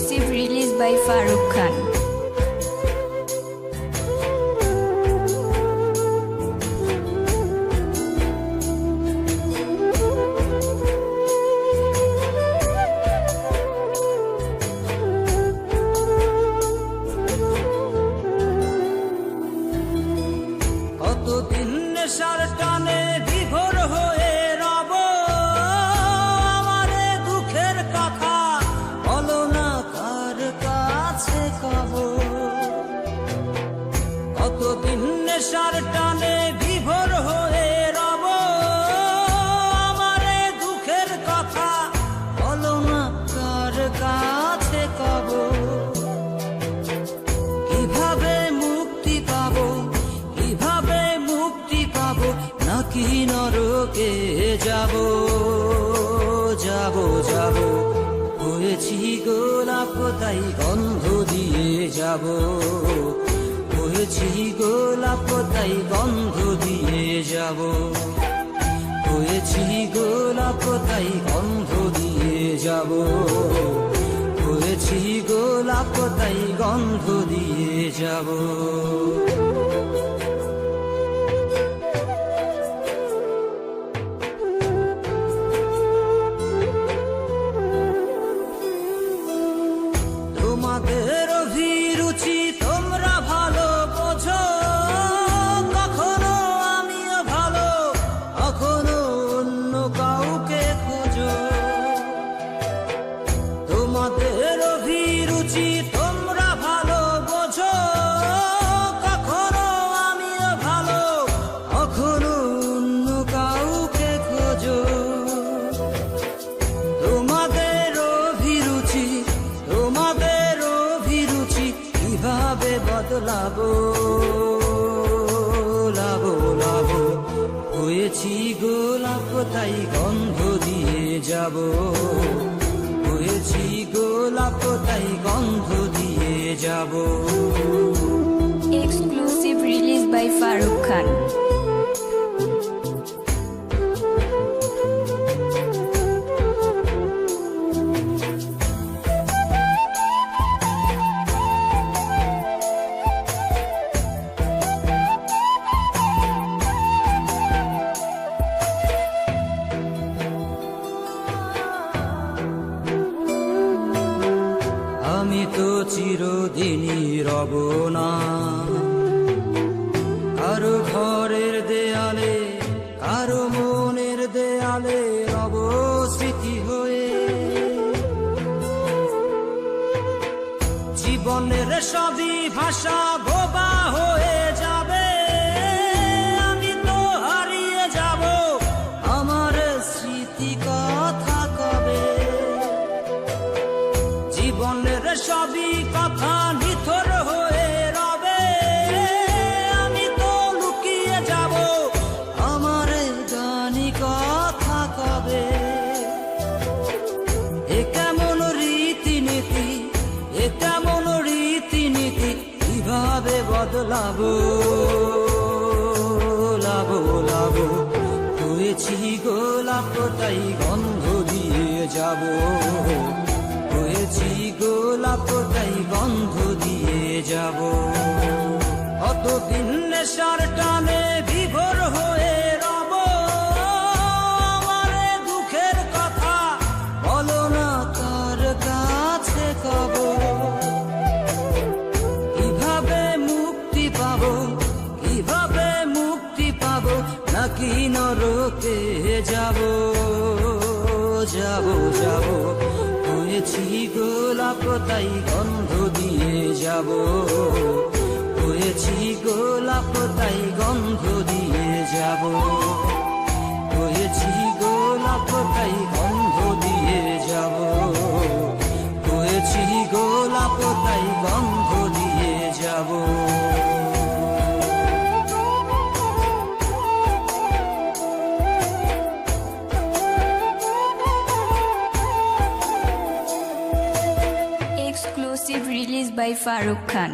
Exclusive release by Farooq Khan. কতদিন নেশার টানে বিভোর হয়ে রব, আমারে দুঃখের কথা বলো না কার কাছে কব। কতদিন নেশার টানে বিভোর হয়ে রব, আমারে দুঃখের কথা বলো না কার কাছে কব। কিভাবে মুক্তি পাবো, কিভাবে মুক্তি পাবো, নাকি নরকে যাব যাব যাব। হয়েছি গোলাপ তাই গন্ধ দিয়ে যাব, হয়েছি গোলাপ তাই গন্ধ দিয়ে যাব, হয়েছি গোলাপ তাই গন্ধ দিয়ে যাব, হয়েছি গোলাপ তাই গন্ধ দিয়ে যাব। তোমাদের অভিরুচি তোমরা ভালো বোঝো, কখনো আমিও ভালো, কখনো অন্য কাউকে খোঁজো। তোমাদের অভিরুচি তোমরা ভালো বোঝো, কখনো আমিও ভালো, কখনো অন্য কাউকে খোঁজো। তোমাদের অভিরুচি, তোমাদের অভিরুচি কিভাবে বদলাবো লাবো লাবো। হয়েছি গোলাপ তাই গন্ধ দিয়ে যাব, হয়েছি গোলাপ তাই গন্ধ দিয়ে যাব। Exclusive release by Farooq Khan. আমি তো চিরদিনই রব না কারো ঘরের দেয়ালে, কারো মনের দেয়ালে রব স্মৃতি হয়ে। জীবনের সবই ভাষা বোবা হয়ে যাবে, আমি তো হারিয়ে যাব, আমার স্মৃতি কথা কবে। জীবনের সবই কথা নিথর হয়ে রবে, আমি তো লুকিয়ে যাব, আমার গানি কথা কবে। এ কেমন রীতিনীতি, এ কেমন রীতিনীতি, কিভাবে বদলাবো লাবো লাবো। হয়েছি গোলাপ তাই গন্ধ দিয়ে যাব, হয়েছি গোলাপ তাই গন্ধ দিয়ে যাব। কতদিন নেশার টানে বিভোর হয়ে রব, আমারে দুঃখের কথা বলো না কার কাছে কব। কিভাবে মুক্তি পাবো, কিভাবে মুক্তি পাবো, নাকি নরকে যাব যাব যাব। হয়েছি গোলাপ তাই গন্ধ দিয়ে যাব, হয়েছি গোলাপ তাই গন্ধ দিয়ে যাব, হয়েছি গোলাপ তাই গন্ধ দিয়ে যাব, হয়েছি গোলাপ তাই গন্ধ দিয়ে যাব। Exclusive release by Farooq Khan.